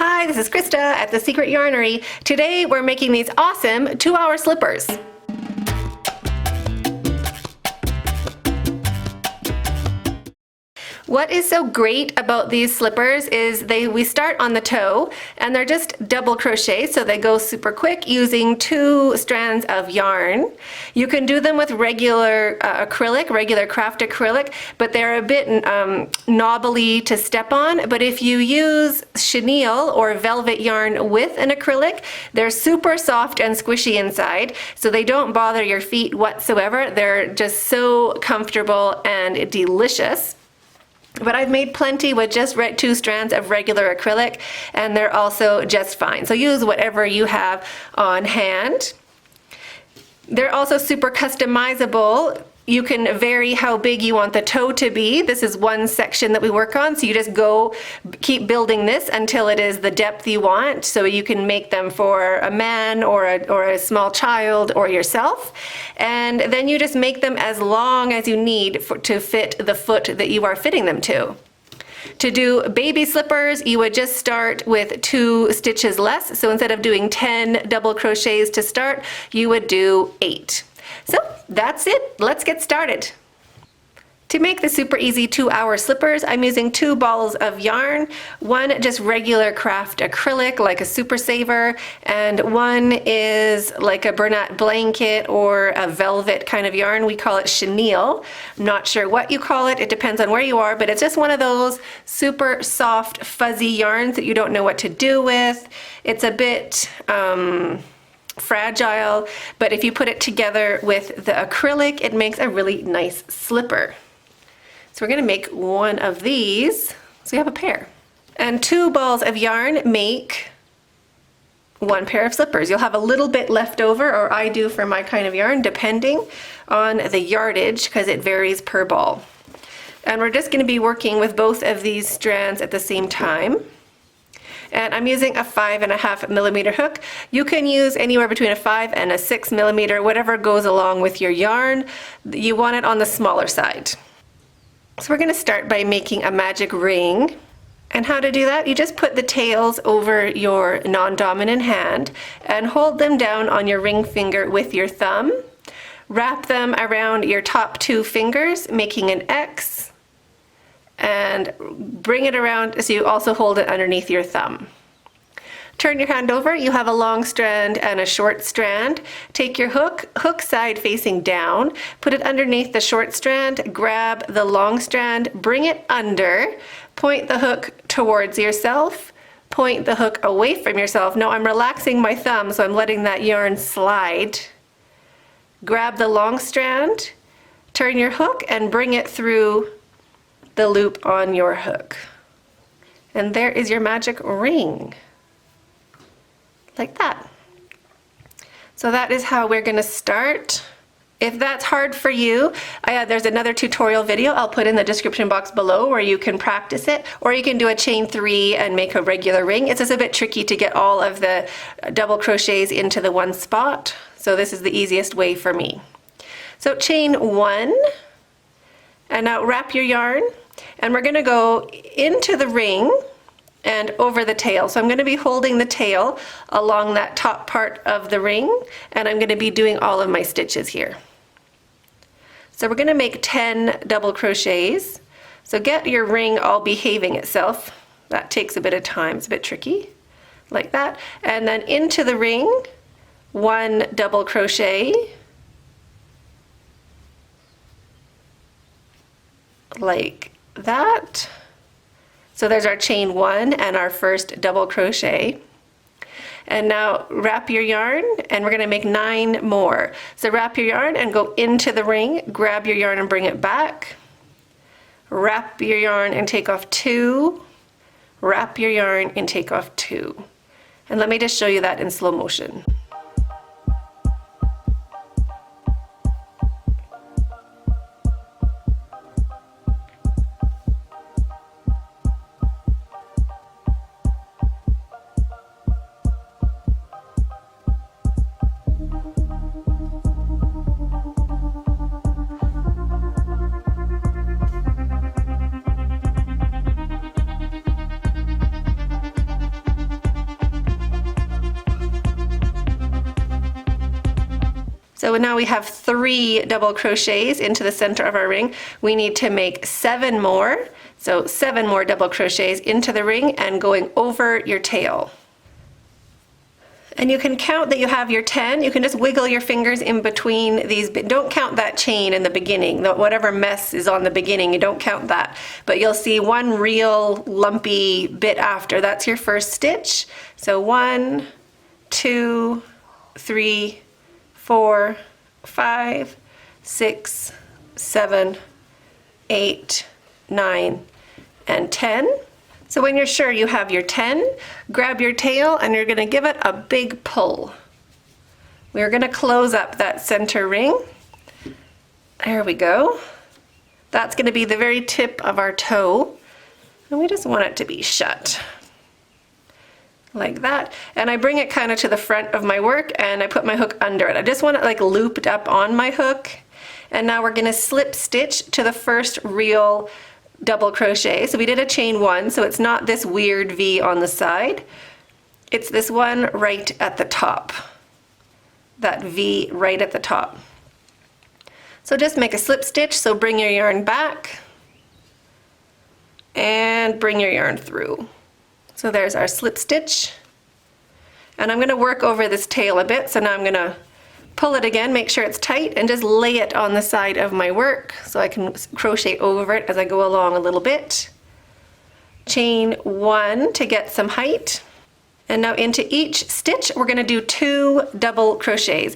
Hi, this is Krista at The Secret Yarnery. Today we're making these awesome 2-hour slippers. What is so great about these slippers is we start on the toe and they're just double crochet, so they go super quick using 2 strands of yarn. You can do them with regular acrylic, regular craft acrylic, but they're a bit knobbly to step on. But if you use chenille or velvet yarn with an acrylic, they're super soft and squishy inside, so they don't bother your feet whatsoever. They're just so comfortable and delicious. But I've made plenty with just 2 strands of regular acrylic, and they're also just fine. So use whatever you have on hand. They're also super customizable. You can vary how big you want the toe to be. This is one section that we work on, so you just keep building this until it is the depth you want. So you can make them for a man or a small child or yourself. And then you just make them as long as you need to fit the foot that you are fitting them to. To do baby slippers, you would just start with 2 stitches less. So instead of doing 10 double crochets to start, you would do 8. So that's it. Let's get started. To make the super easy 2-hour slippers, I'm using 2 balls of yarn, one just regular craft acrylic like a Super Saver, and one is like a Bernat blanket or a velvet kind of yarn. We call it chenille. I'm not sure what you call it. It depends on where you are, but it's just one of those super soft, fuzzy yarns that you don't know what to do with. It's a bit fragile, but if you put it together with the acrylic, it makes a really nice slipper. So we're going to make one of these, so we have a pair. And 2 balls of yarn make 1 pair of slippers. You'll have a little bit left over, or I do for my kind of yarn, depending on the yardage, because it varies per ball. And we're just going to be working with both of these strands at the same time. And I'm using a 5.5 millimeter hook. You can use anywhere between a 5 and a 6 millimeter, whatever goes along with your yarn. You want it on the smaller side. So we're going to start by making a magic ring. And how to do that? You just put the tails over your non-dominant hand and hold them down on your ring finger with your thumb. Wrap them around your top 2 fingers, making an X. And bring it around so you also hold it underneath your thumb. Turn your hand over. You have a long strand and a short strand. Take your hook side facing down, put it underneath the short strand, grab the long strand, bring it under, point the hook towards yourself, point the hook away from yourself. Now I'm relaxing my thumb, so I'm letting that yarn slide. Grab the long strand, turn your hook and bring it through the loop on your hook. And there is your magic ring. Like that. So that is how we're going to start. If that's hard for you, there's another tutorial video I'll put in the description box below where you can practice it, or you can do a chain 3 and make a regular ring. It's just a bit tricky to get all of the double crochets into the one spot, so this is the easiest way for me. So chain 1, and now wrap your yarn, and we're going to go into the ring and over the tail. So I'm going to be holding the tail along that top part of the ring, and I'm going to be doing all of my stitches here. So we're going to make 10 double crochets. So get your ring all behaving itself. That takes a bit of time. It's a bit tricky. Like that. And then into the ring, 1 double crochet. Like that. So there's our chain 1 and our first double crochet. And now wrap your yarn, and we're going to make 9 more. So wrap your yarn and go into the ring, grab your yarn and bring it back. Wrap your yarn and take off 2. Wrap your yarn and take off 2. And let me just show you that in slow motion. So now we have 3 double crochets into the center of our ring. We need to make 7 more. So 7 more double crochets into the ring and going over your tail. And you can count that you have your 10. You can just wiggle your fingers in between these. Don't count that chain in the beginning. Whatever mess is on the beginning, you don't count that. But you'll see one real lumpy bit after. That's your first stitch. So 1, 2, 3, 4, 5, 6, 7, 8, 9, and 10. So when you're sure you have your 10, grab your tail and you're gonna give it a big pull. We're gonna close up that center ring. There we go. That's gonna be the very tip of our toe. And we just want it to be shut. Like that. And I bring it kind of to the front of my work and I put my hook under it. I just want it like looped up on my hook. And now we're gonna slip stitch to the first real double crochet. So we did a chain 1, so it's not this weird V on the side. It's this one right at the top. That V right at the top. So just make a slip stitch, so bring your yarn back and bring your yarn through. So there's our slip stitch. And I'm gonna work over this tail a bit, so now I'm gonna pull it again, make sure it's tight, and just lay it on the side of my work so I can crochet over it as I go along a little bit. Chain 1 to get some height. And now into each stitch, we're gonna do 2 double crochets.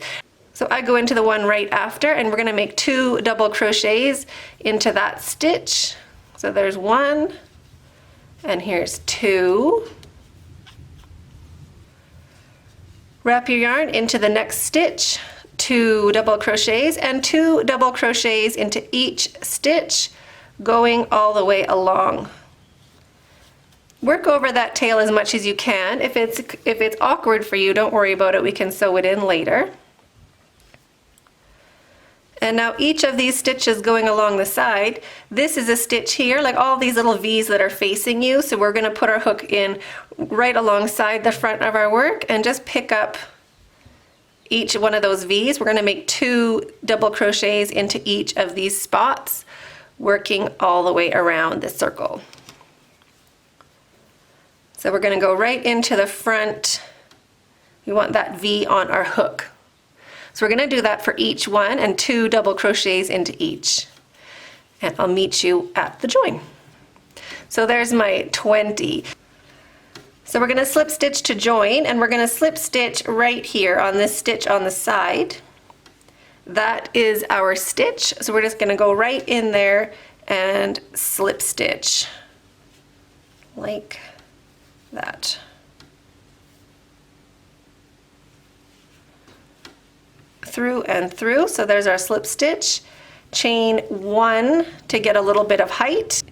So I go into the one right after, and we're gonna make 2 double crochets into that stitch. So there's 1, and here's 2. Wrap your yarn into the next stitch, 2 double crochets, and 2 double crochets into each stitch, going all the way along. Work over that tail as much as you can. If it's awkward for you, don't worry about it. We can sew it in later. And now each of these stitches going along the side, this is a stitch here, like all these little V's that are facing you. So we're gonna put our hook in right alongside the front of our work and just pick up each one of those V's. We're gonna make 2 double crochets into each of these spots, working all the way around the circle. So we're gonna go right into the front. We want that V on our hook. So we're gonna do that for each one and 2 double crochets into each. And I'll meet you at the join. So there's my 20. So we're gonna slip stitch to join, and we're gonna slip stitch right here on this stitch on the side. That is our stitch. So we're just gonna go right in there and slip stitch like that. Through and through. So there's our slip stitch. Chain 1 to get a little bit of height.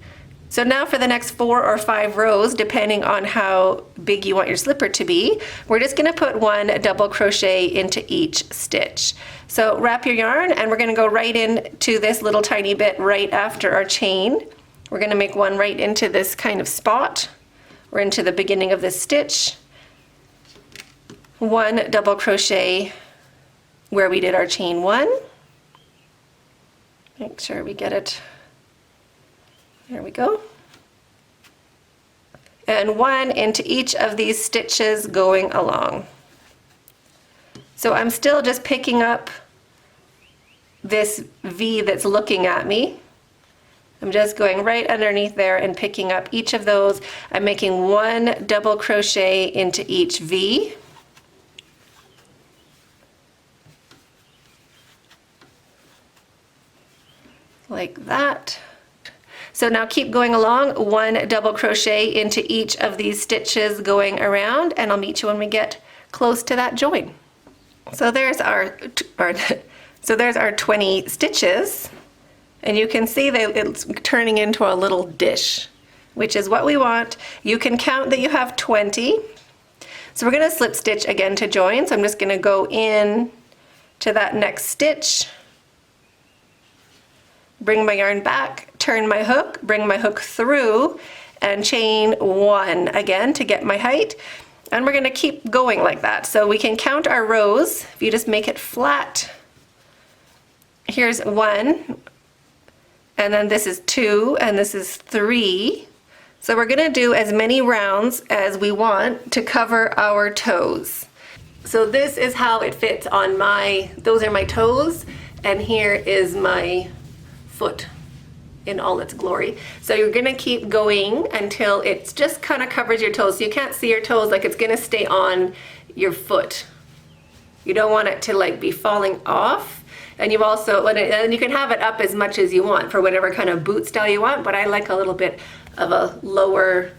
So now for the next 4 or 5 rows, depending on how big you want your slipper to be, we're just gonna put 1 double crochet into each stitch. So wrap your yarn, and we're gonna go right into this little tiny bit right after our chain. We're gonna make 1 right into this kind of spot, or into the beginning of this stitch. 1 double crochet where we did our chain 1. Make sure we get it. There we go. And 1 into each of these stitches going along. So I'm still just picking up this V that's looking at me. I'm just going right underneath there and picking up each of those. I'm making 1 double crochet into each V. Like that. So now keep going along, 1 double crochet into each of these stitches going around, and I'll meet you when we get close to that join. So there's our 20 stitches, and you can see that it's turning into a little dish, which is what we want. You can count that you have 20. So we're gonna slip stitch again to join. So I'm just gonna go in to that next stitch, bring my yarn back, turn my hook, bring my hook through, and chain 1 again to get my height. And we're gonna keep going like that. So we can count our rows. If you just make it flat here's 1, and then this is 2, and this is 3. So we're gonna do as many rounds as we want to cover our toes. So this is how it fits on those are my toes, and here is my foot in all its glory. So you're gonna keep going until it just kind of covers your toes. So you can't see your toes, like it's gonna stay on your foot. You don't want it to like be falling off. And you've also, and you can have it up as much as you want for whatever kind of boot style you want, but I like a little bit of a lower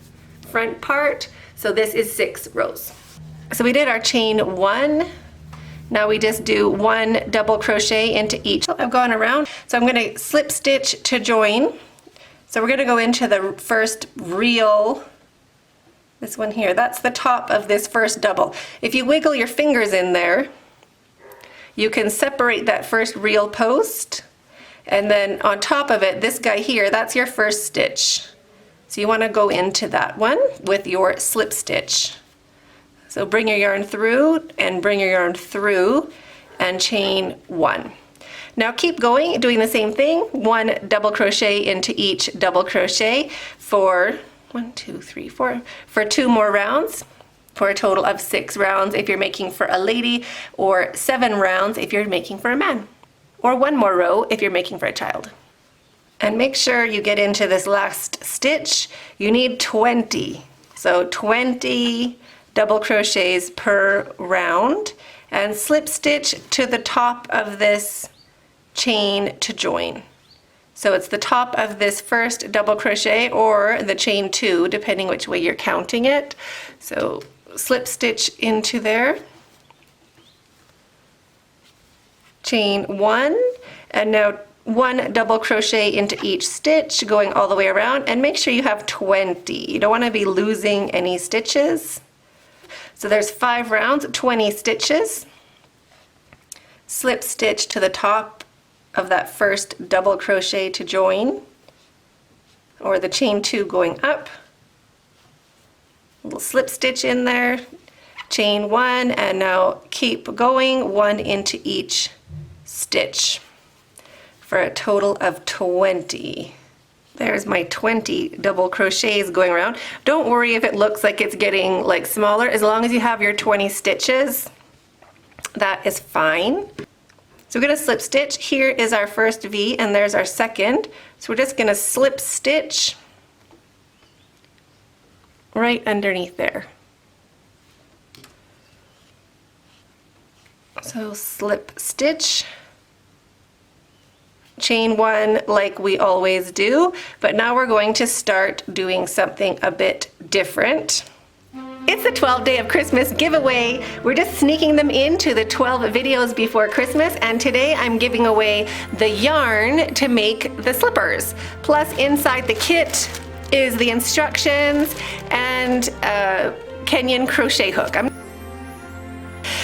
front part. So this is 6 rows. So we did our chain 1. Now we just do 1 double crochet into each. I've gone around, so I'm gonna slip stitch to join. So we're gonna go into the first real, this one here, that's the top of this first double. If you wiggle your fingers in there, you can separate that first real post, and then on top of it, this guy here, that's your first stitch. So you wanna go into that one with your slip stitch. So bring your yarn through and bring your yarn through and chain 1. Now keep going, doing the same thing, 1 double crochet into each double crochet for 1, 2, 3, 4, for 2 more rounds, for a total of 6 rounds if you're making for a lady, or 7 rounds if you're making for a man, or 1 more row if you're making for a child. And make sure you get into this last stitch. You need 20. So 20 double crochets per round, and slip stitch to the top of this chain to join. So it's the top of this first double crochet or the chain 2, depending which way you're counting it. So slip stitch into there, chain 1, and now 1 double crochet into each stitch, going all the way around, and make sure you have 20. You don't want to be losing any stitches. So there's 5 rounds, 20 stitches. Slip stitch to the top of that first double crochet to join, or the chain 2 going up. A little slip stitch in there, chain 1, and now keep going, 1 into each stitch for a total of 20. There's my 20 double crochets going around. Don't worry if it looks like it's getting like smaller. As long as you have your 20 stitches, that is fine. So we're gonna slip stitch. Here is our first V, and there's our second. So we're just gonna slip stitch right underneath there. So slip stitch, chain 1 like we always do, but now we're going to start doing something a bit different. It's the 12 Day of Christmas giveaway. We're just sneaking them into the 12 videos before Christmas, and today I'm giving away the yarn to make the slippers. Plus inside the kit is the instructions and a Kenyan crochet hook.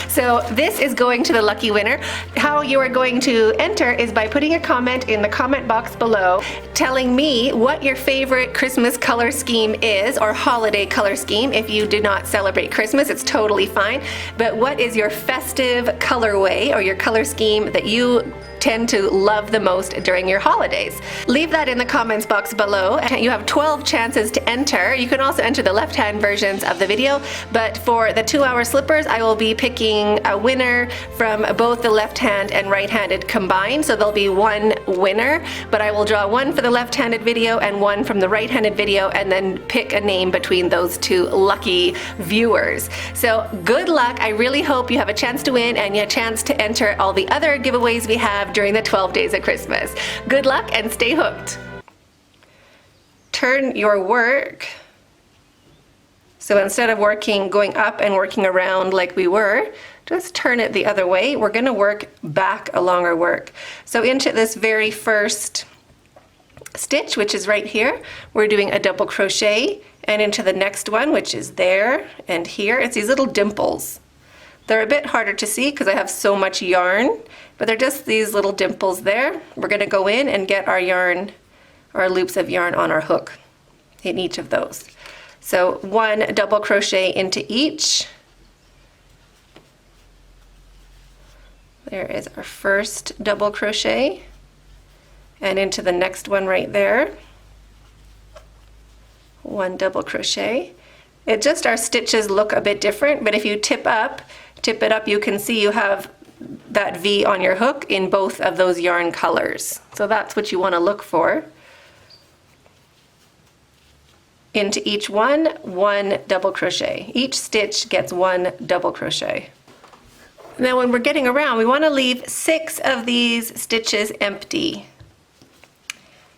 So this is going to the lucky winner. How you are going to enter is by putting a comment in the comment box below, telling me what your favorite Christmas color scheme is, or holiday color scheme. If you do not celebrate Christmas, it's totally fine. But what is your festive colorway or your color scheme that you tend to love the most during your holidays? Leave that in the comments box below. You have 12 chances to enter. You can also enter the left-hand versions of the video, but for the 2-hour slippers, I will be picking a winner from both the left-hand and right-handed combined. So there'll be 1 winner, but I will draw 1 for the left-handed video and 1 from the right-handed video, and then pick a name between those 2 lucky viewers. So good luck. I really hope you have a chance to win and a chance to enter all the other giveaways we have during the 12 days of Christmas. Good luck and stay hooked. Turn your work. So instead of going up and working around like we were, just turn it the other way. We're gonna work back along our work. So into this very first stitch, which is right here, we're doing a double crochet, and into the next one, which is there and here, it's these little dimples. They're a bit harder to see because I have so much yarn, but they're just these little dimples there. We're gonna go in and get our yarn, our loops of yarn on our hook in each of those. So 1 double crochet into each. There is our first double crochet, and into the next one right there, one double crochet. Our stitches look a bit different, but if you tip it up, you can see you have that V on your hook in both of those yarn colors. So that's what you want to look for. Into each one double crochet. Each stitch gets one double crochet. Now when we're getting around, we want to leave 6 of these stitches empty.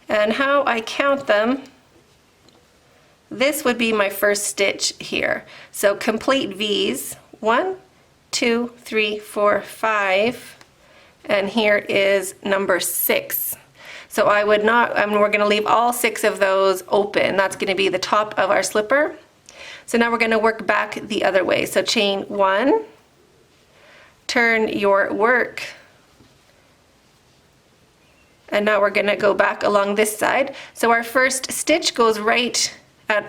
And how I count them, this would be my first stitch here. So complete V's, 1, 2, 3, 4, 5, and here is number 6. So we're going to leave all 6 of those open. That's going to be the top of our slipper. So now we're going to work back the other way. So chain 1, turn your work, and now we're going to go back along this side. So our first stitch goes right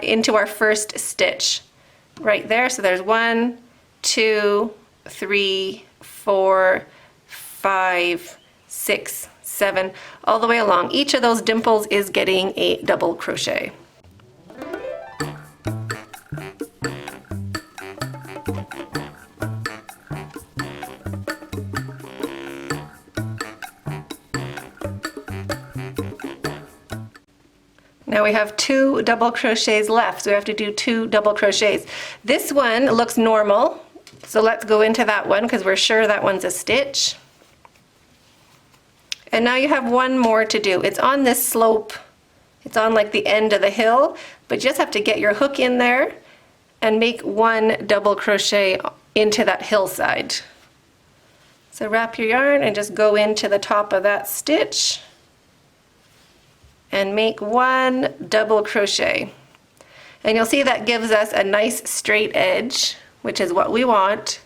into our first stitch right there. So there's 1, 2, 3, 4, 5, 6, 7, all the way along. Each of those dimples is getting a double crochet. Now we have 2 double crochets left, so we have to do 2 double crochets. This one looks normal, so let's go into that one because we're sure that one's a stitch. And now you have one more to do. It's on this slope. It's on like the end of the hill, but you just have to get your hook in there and make 1 double crochet into that hillside. So wrap your yarn and just go into the top of that stitch and make 1 double crochet. And you'll see that gives us a nice straight edge, which is what we want.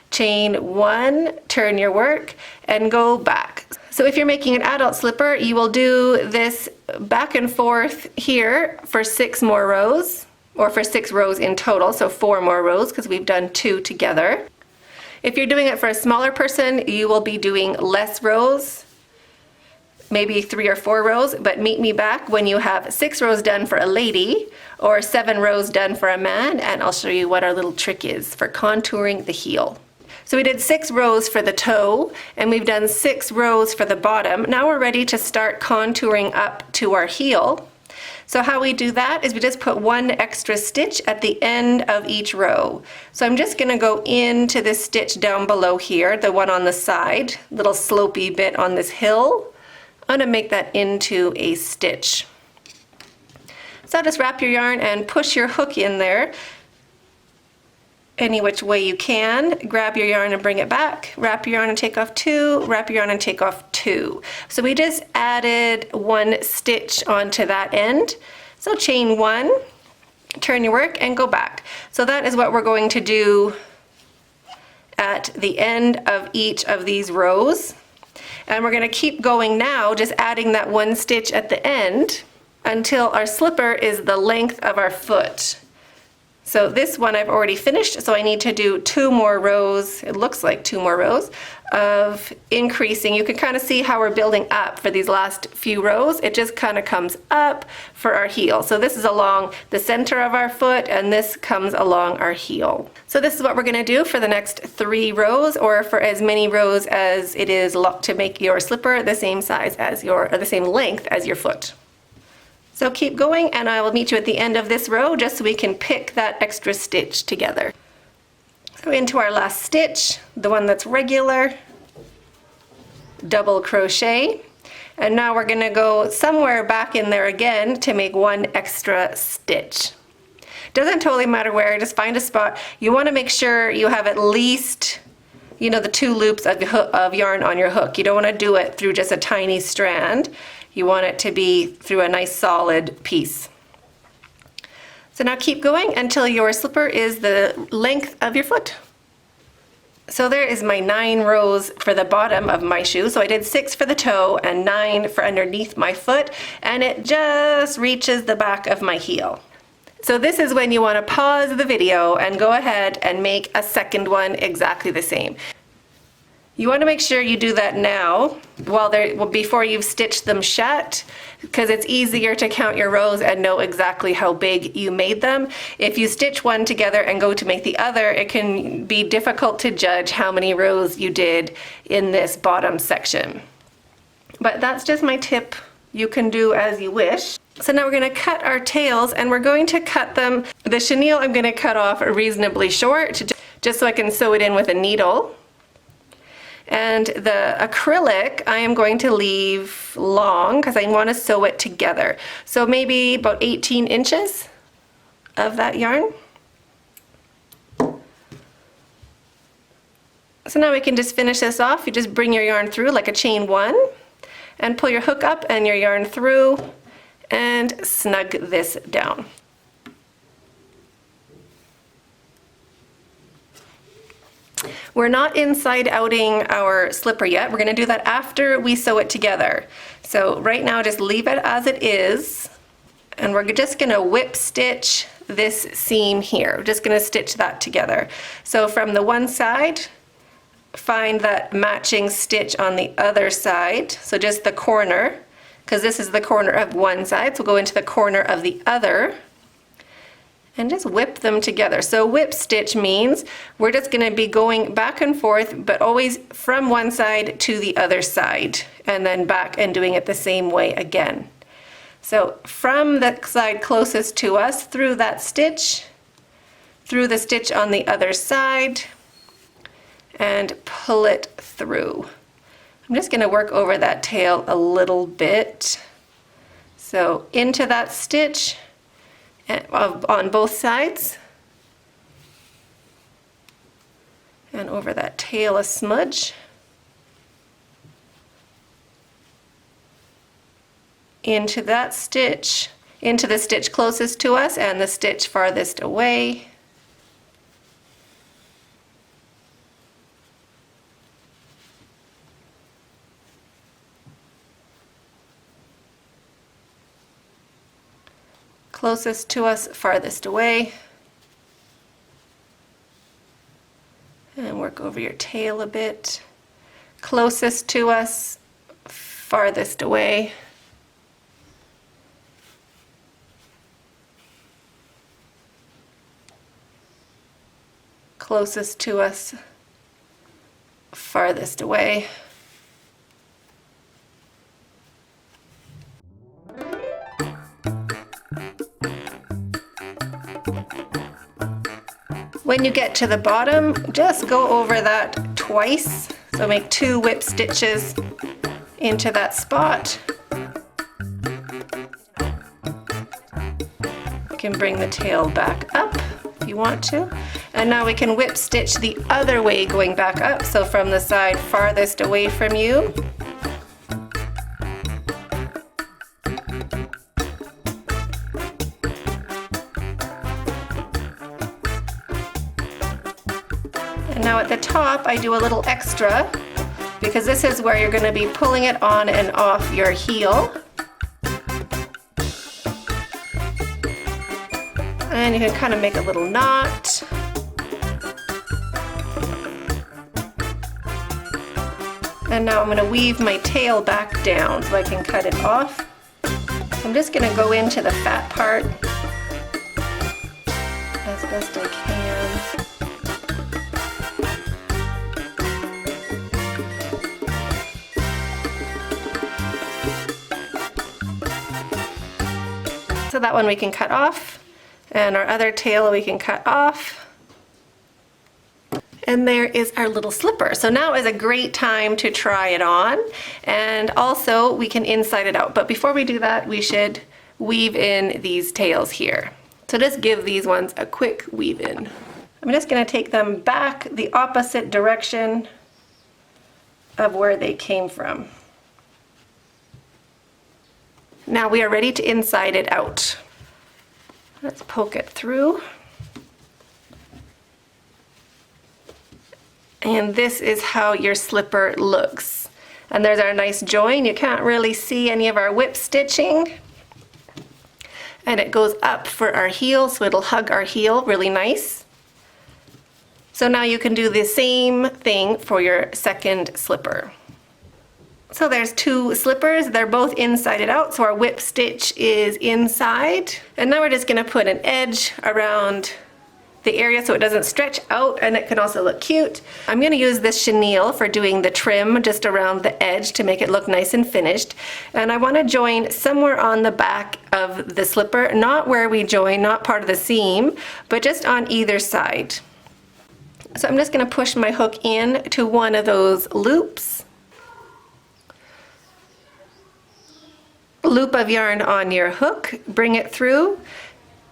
Chain 1, turn your work, and go back. So if you're making an adult slipper, you will do this back and forth here for 6 more rows, or for 6 rows in total, so 4 more rows because we've done 2 together. If you're doing it for a smaller person, you will be doing less rows, maybe 3 or 4 rows, but meet me back when you have 6 rows done for a lady or 7 rows done for a man, and I'll show you what our little trick is for contouring the heel. So we did 6 rows for the toe, and we've done 6 rows for the bottom. Now we're ready to start contouring up to our heel. So how we do that is we just put 1 extra stitch at the end of each row. So I'm just gonna go into this stitch down below here, the one on the side, little slopey bit on this hill. I'm gonna make that into a stitch. So just wrap your yarn and push your hook in there any which way you can. Grab your yarn and bring it back. Wrap your yarn and take off 2, wrap your yarn and take off 2. So we just added 1 stitch onto that end. So chain 1, turn your work and go back. So that is what we're going to do at the end of each of these rows. And we're going to keep going now, just adding that 1 stitch at the end until our slipper is the length of our foot. So this one I've already finished, so I need to do 2 more rows, it looks like 2 more rows, of increasing. You can kind of see how we're building up for these last few rows. It just kind of comes up for our heel. So this is along the center of our foot, and this comes along our heel. So this is what we're going to do for the next 3 rows, or for as many rows as it is to make your slipper the same size as or the same length as your foot. So keep going, and I will meet you at the end of this row just so we can pick that extra stitch together. So into our last stitch, the one that's regular, double crochet, and now we're going to go somewhere back in there again to make 1 extra stitch. Doesn't totally matter where, just find a spot. You want to make sure you have at least, you know, the 2 loops of yarn on your hook. You don't want to do it through just a tiny strand. You want it to be through a nice solid piece. So now keep going until your slipper is the length of your foot. So there is my 9 rows for the bottom of my shoe. So I did 6 for the toe and 9 for underneath my foot, and it just reaches the back of my heel. So this is when you want to pause the video and go ahead and make a second one exactly the same. You want to make sure you do that now before you've stitched them shut, because it's easier to count your rows and know exactly how big you made them. If you stitch one together and go to make the other, it can be difficult to judge how many rows you did in this bottom section. But that's just my tip. You can do as you wish. So now we're going to cut our tails, and we're going to cut them. The chenille I'm going to cut off reasonably short, just so I can sew it in with a needle. And the acrylic I am going to leave long because I want to sew it together. So maybe about 18 inches of that yarn. So now we can just finish this off. You just bring your yarn through like a chain 1 and pull your hook up and your yarn through and snug this down. We're not inside outing our slipper yet. We're going to do that after we sew it together. So right now just leave it as it is, and we're just going to whip stitch this seam here. We're just going to stitch that together. So from the one side, find that matching stitch on the other side. So just the corner, because this is the corner of one side, so go into the corner of the other and just whip them together. So whip stitch means we're just going to be going back and forth, but always from one side to the other side, and then back and doing it the same way again. So from the side closest to us, through that stitch, through the stitch on the other side, and pull it through. I'm just going to work over that tail a little bit. So into that stitch on both sides, and over that tail a smudge, into that stitch, into the stitch closest to us and the stitch farthest away, closest to us, farthest away, and work over your tail a bit. Closest to us, farthest away. Closest to us, farthest away. When you get to the bottom, just go over that twice. So make 2 whip stitches into that spot. You can bring the tail back up if you want to. And now we can whip stitch the other way going back up. So from the side farthest away from you. And now at the top, I do a little extra because this is where you're going to be pulling it on and off your heel. And you can kind of make a little knot. And now I'm going to weave my tail back down so I can cut it off. I'm just going to go into the fat part as best I can. So that one we can cut off, and our other tail we can cut off. And there is our little slipper. So now is a great time to try it on, and also we can inside it out. But before we do that, we should weave in these tails here. So just give these ones a quick weave in. I'm just going to take them back the opposite direction of where they came from. Now we are ready to inside it out. Let's poke it through. And this is how your slipper looks. And there's our nice join. You can't really see any of our whip stitching. And it goes up for our heel, so it'll hug our heel really nice. So now you can do the same thing for your second slipper. So there's two slippers, they're both inside out, so our whip stitch is inside. And now we're just gonna put an edge around the area so it doesn't stretch out and it can also look cute. I'm gonna use this chenille for doing the trim just around the edge to make it look nice and finished. And I wanna join somewhere on the back of the slipper, not where we join, not part of the seam, but just on either side. So I'm just gonna push my hook in to one of those loops. Loop of yarn on your hook, bring it through,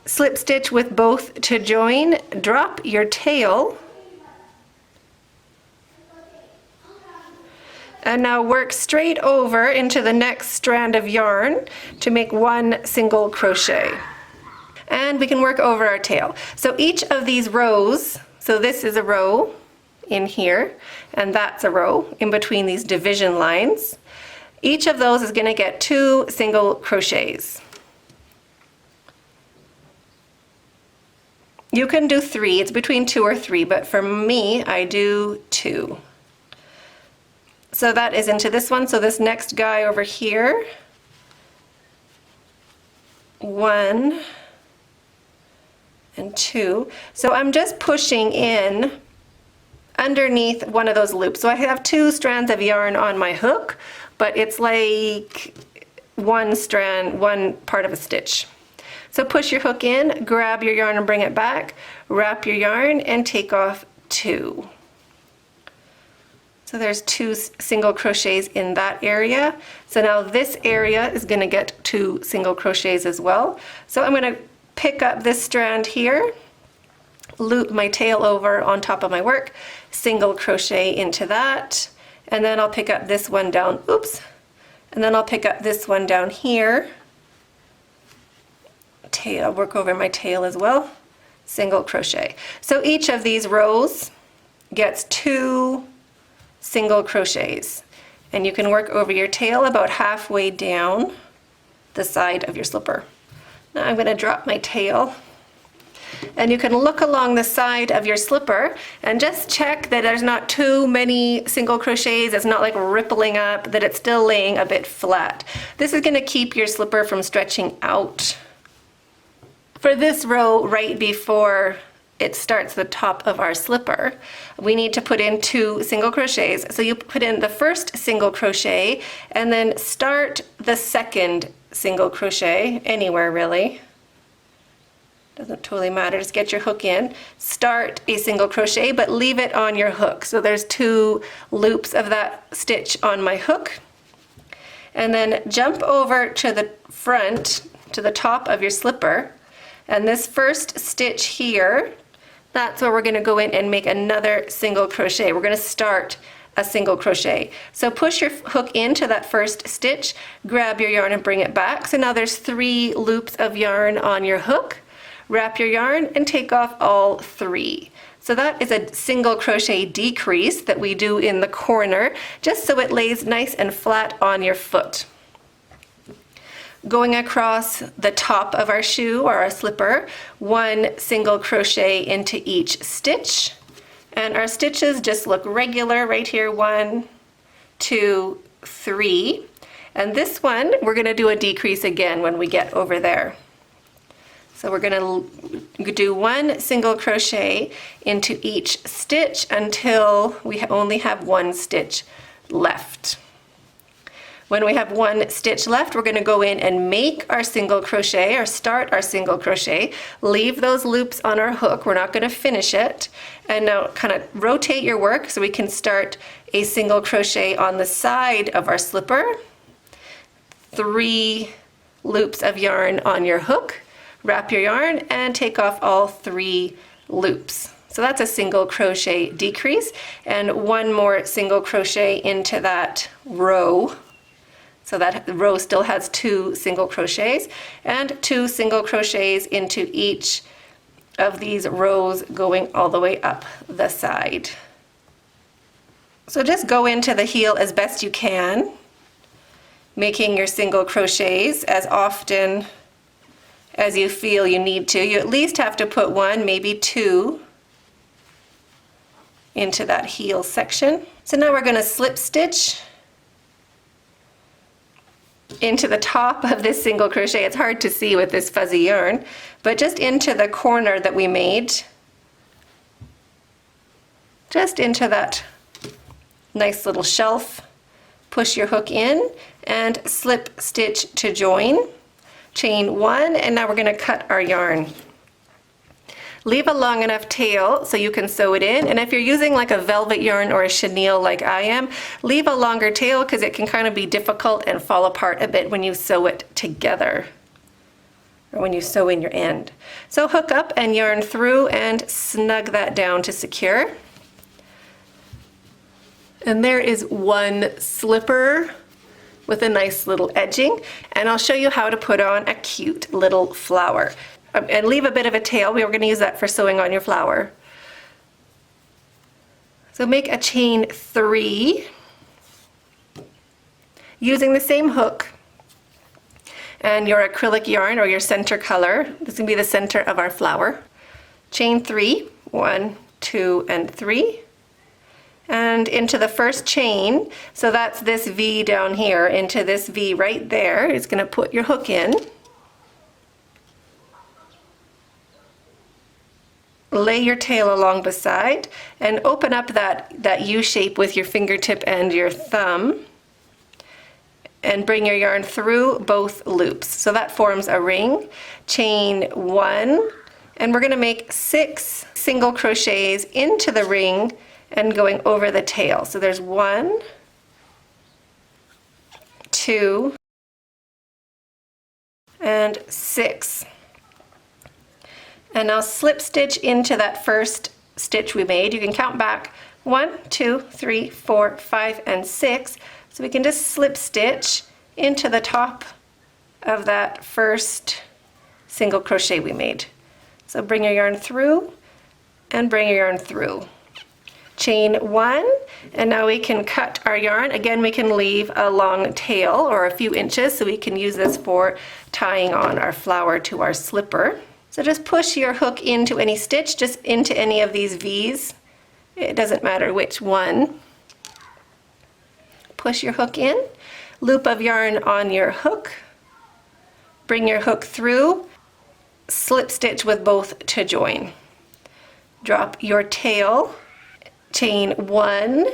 slip stitch with both to join, drop your tail, and now work straight over into the next strand of yarn to make one single crochet. And we can work over our tail. So each of these rows, so this is a row in here, and that's a row in between these division lines. Each of those is going to get 2 single crochets. You can do 3, it's between 2 or 3, but for me, I do 2. So that is into this one, so this next guy over here, 1 and 2. So I'm just pushing in underneath one of those loops. So I have 2 strands of yarn on my hook, but it's like one strand, one part of a stitch. So push your hook in, grab your yarn and bring it back, wrap your yarn and take off 2. So there's 2 single crochets in that area. So now this area is gonna get 2 single crochets as well. So I'm gonna pick up this strand here, loop my tail over on top of my work, single crochet into that, and then I'll pick up this one down, oops, and then I'll pick up this one down here, tail, work over my tail as well, single crochet. So each of these rows gets 2 single crochets, and you can work over your tail about halfway down the side of your slipper. Now I'm going to drop my tail. And you can look along the side of your slipper and just check that there's not too many single crochets, it's not like rippling up, that it's still laying a bit flat. This is going to keep your slipper from stretching out. For this row right before it starts the top of our slipper, we need to put in 2 single crochets. So you put in the first single crochet and then start the second single crochet, anywhere really. Doesn't totally matter, just get your hook in, start a single crochet, but leave it on your hook. So there's 2 loops of that stitch on my hook. And then jump over to the front, to the top of your slipper, and this first stitch here, that's where we're gonna go in and make another single crochet. We're gonna start a single crochet. So push your hook into that first stitch, grab your yarn and bring it back. So now there's 3 loops of yarn on your hook. Wrap your yarn and take off all 3. So that is a single crochet decrease that we do in the corner, just so it lays nice and flat on your foot. Going across the top of our shoe or our slipper, 1 single crochet into each stitch. And our stitches just look regular right here, 1, 2, 3. And this one, we're gonna do a decrease again when we get over there. So we're gonna do 1 single crochet into each stitch until we only have 1 stitch left. When we have 1 stitch left, we're gonna go in and make our single crochet or start our single crochet, leave those loops on our hook, we're not gonna finish it, and now kind of rotate your work so we can start a single crochet on the side of our slipper, 3 loops of yarn on your hook, wrap your yarn and take off all 3 loops. So that's a single crochet decrease, and 1 more single crochet into that row. So that row still has 2 single crochets, and 2 single crochets into each of these rows going all the way up the side. So just go into the heel as best you can, making your single crochets as often as you feel you need to. You at least have to put 1, maybe 2 into that heel section. So now we're going to slip stitch into the top of this single crochet. It's hard to see with this fuzzy yarn, but just into the corner that we made, just into that nice little shelf. Push your hook in and slip stitch to join. Chain 1, and now we're going to cut our yarn. Leave a long enough tail so you can sew it in, and if you're using like a velvet yarn or a chenille like I am, leave a longer tail because it can kind of be difficult and fall apart a bit when you sew it together, or when you sew in your end. So hook up and yarn through and snug that down to secure. And there is one slipper with a nice little edging, and I'll show you how to put on a cute little flower. And leave a bit of a tail. We were going to use that for sewing on your flower. So make a chain 3 using the same hook and your acrylic yarn or your center color. This is going to be the center of our flower. Chain 3, 1, 2, and 3. And into the first chain, so that's this V down here, into this V right there, it's going to put your hook in. Lay your tail along beside and open up that U shape with your fingertip and your thumb, and bring your yarn through both loops. So that forms a ring. Chain 1, and we're going to make 6 single crochets into the ring and going over the tail. So there's 1, 2, and 6. And now slip stitch into that first stitch we made. You can count back 1, 2, 3, 4, 5, and 6. So we can just slip stitch into the top of that first single crochet we made. So bring your yarn through and bring your yarn through. Chain 1, and now we can cut our yarn. Again, we can leave a long tail or a few inches, so we can use this for tying on our flower to our slipper. So just push your hook into any stitch, just into any of these V's. It doesn't matter which one. Push your hook in, loop of yarn on your hook, bring your hook through, slip stitch with both to join. Drop your tail, chain 1,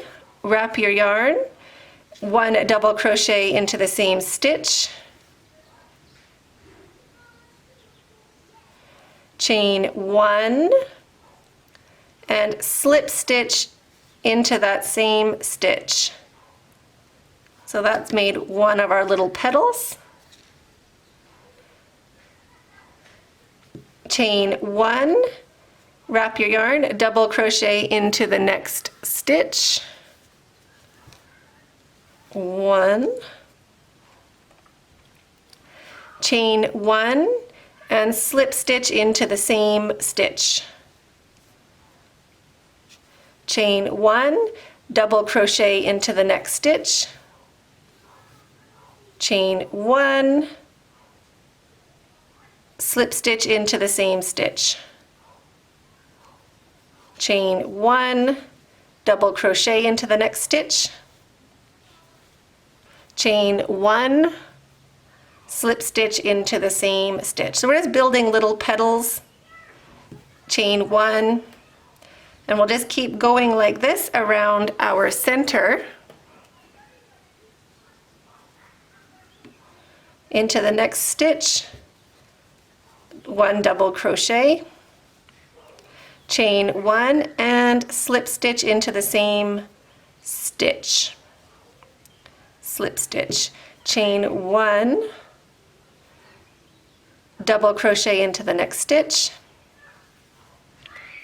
wrap your yarn, 1 double crochet into the same stitch, chain 1, and slip stitch into that same stitch. So that's made one of our little petals. Chain 1, wrap your yarn, double crochet into the next stitch. 1, chain 1, and slip stitch into the same stitch. Chain 1, double crochet into the next stitch. Chain 1, slip stitch into the same stitch. Chain 1, double crochet into the next stitch. Chain 1, slip stitch into the same stitch. So we're just building little petals. Chain 1, and we'll just keep going like this around our center into the next stitch. 1 double crochet, chain 1, and slip stitch into the same stitch. Slip stitch, chain 1, double crochet into the next stitch,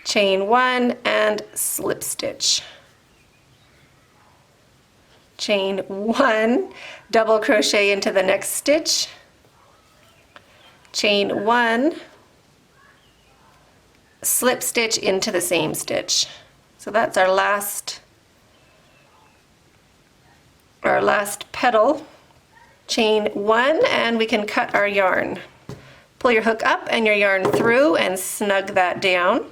chain 1, and slip stitch. Chain 1, double crochet into the next stitch, chain 1, slip stitch into the same stitch. So that's our last petal. Chain 1, and we can cut our yarn. Pull your hook up and your yarn through and snug that down.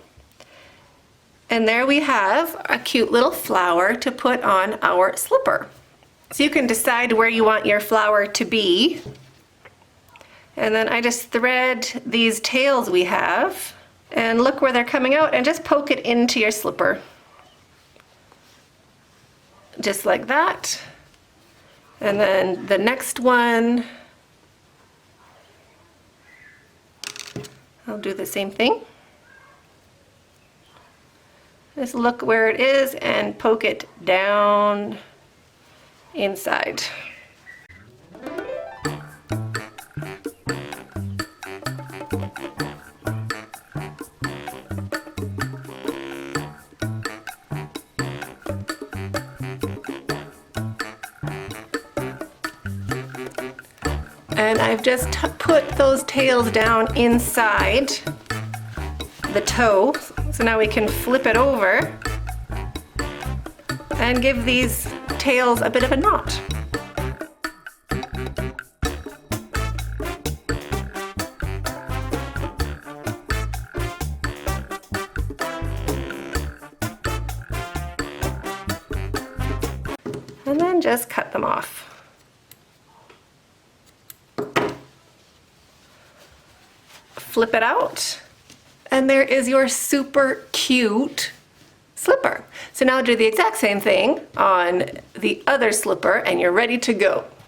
And there we have a cute little flower to put on our slipper. So you can decide where you want your flower to be. And then I just thread these tails we have and look where they're coming out and just poke it into your slipper. Just like that. And then the next one, I'll do the same thing. Just look where it is and poke it down inside. And I've just put those tails down inside the toe. So now we can flip it over and give these tails a bit of a knot. And then just cut them off. Flip it out, and there is your super cute slipper. So now do the exact same thing on the other slipper and you're ready to go.